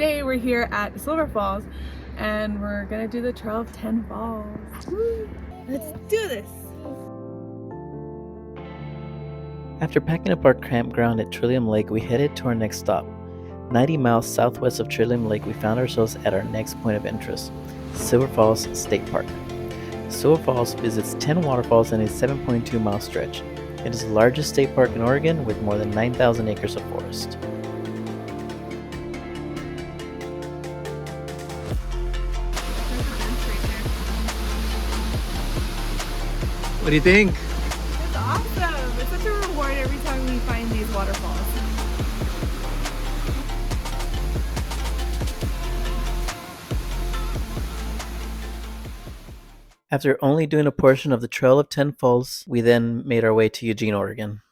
today we're here at Silverfalls and we're gonna do the Trail of 10 Falls. Woo! Let's do this! After packing up our campground at Trillium Lake, we headed to our next stop. 90 miles southwest of Trillium Lake, we found ourselves at our next point of interest, Silverfalls State Park. Silverfalls visits 10 waterfalls in a 7.2-mile stretch. It is the largest state park in Oregon with more than 9,000 acres of forest. What do you think? It's awesome! It's such a reward every time we find these waterfalls. After only doing a portion of the Trail of 10 Falls, we then made our way to Eugene, Oregon.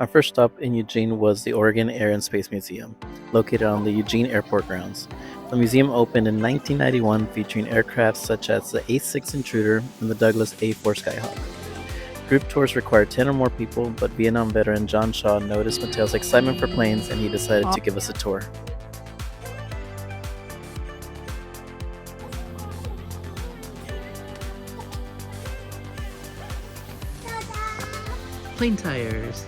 Our first stop in Eugene was the Oregon Air and Space Museum, located on the Eugene Airport grounds. The museum opened in 1991, featuring aircraft such as the A-6 Intruder and the Douglas A-4 Skyhawk. Group tours required 10 or more people, but Vietnam veteran John Shaw noticed Mattel's excitement for planes and he decided to give us a tour. Plane tires.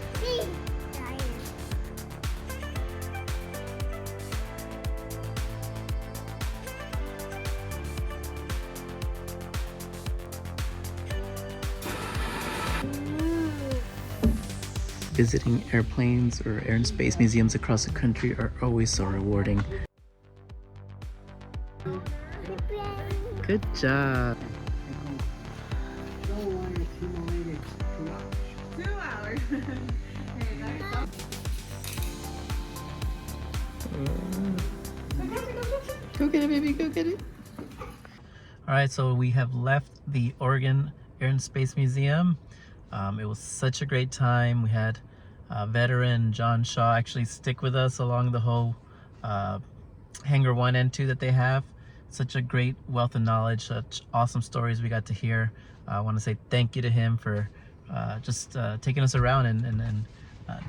Visiting airplanes or air and space museums across the country are always so rewarding. Good job. 2 hours. Go get it, baby, go get it. Alright, so we have left the Oregon Air and Space Museum. It was such a great time. We had veteran John Shaw actually stick with us along the whole Hangar 1 and 2 that they have. Such a great wealth of knowledge, such awesome stories we got to hear. I want to say thank you to him for just taking us around and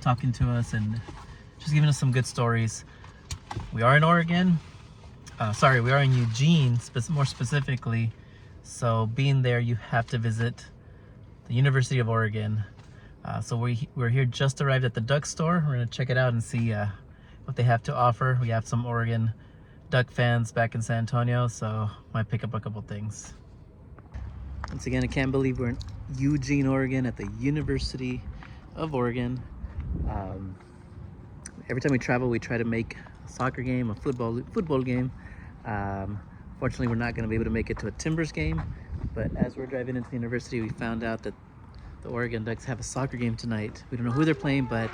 talking to us and just giving us some good stories. We are in Oregon. We are in Eugene, more specifically. So being there, you have to visit the University of Oregon. So we're here, just arrived at the duck store. We're gonna check it out and see what they have to offer. We have some Oregon Duck fans back in San Antonio, so might pick up a couple things. Once again, I can't believe we're in Eugene, Oregon at the University of Oregon. Every time we travel, we try to make a soccer game, a football game. Fortunately, we're not going to be able to make it to a Timbers game, but as we're driving into the university, we found out that the Oregon Ducks have a soccer game tonight. We don't know who they're playing, but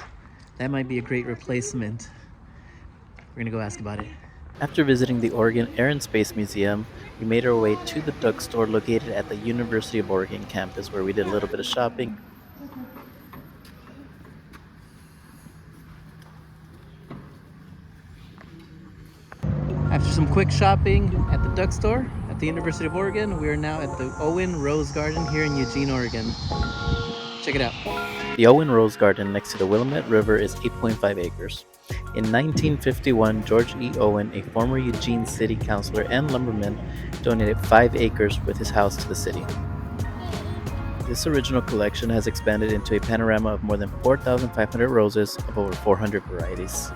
that might be a great replacement. We're going to go ask about it. After visiting the Oregon Air and Space Museum, we made our way to the duck store located at the University of Oregon campus, where we did a little bit of shopping. After some quick shopping at the duck store at the University of Oregon, we are now at the Owen Rose Garden here in Eugene, Oregon. Check it out. The Owen Rose Garden next to the Willamette River is 8.5 acres. In 1951, George E. Owen, a former Eugene city councilor and lumberman, donated 5 acres with his house to the city. This original collection has expanded into a panorama of more than 4,500 roses of over 400 varieties.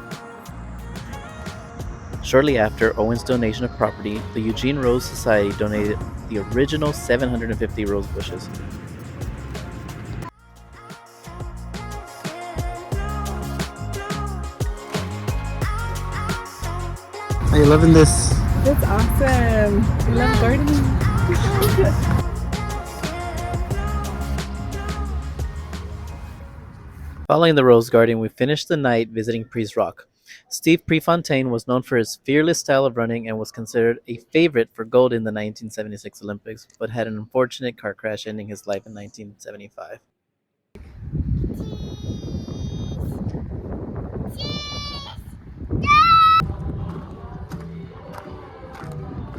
Shortly after Owen's donation of property, the Eugene Rose Society donated the original 750 rose bushes. Are you loving this? That's awesome! I love gardening. Following the Rose Garden, we finished the night visiting Priest Rock. Steve Prefontaine was known for his fearless style of running and was considered a favorite for gold in the 1976 Olympics, but had an unfortunate car crash ending his life in 1975.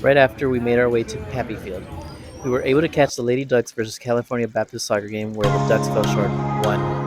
Right after, we made our way to Pappy Field. We were able to catch the Lady Ducks versus California Baptist soccer game where the Ducks fell short 1-0.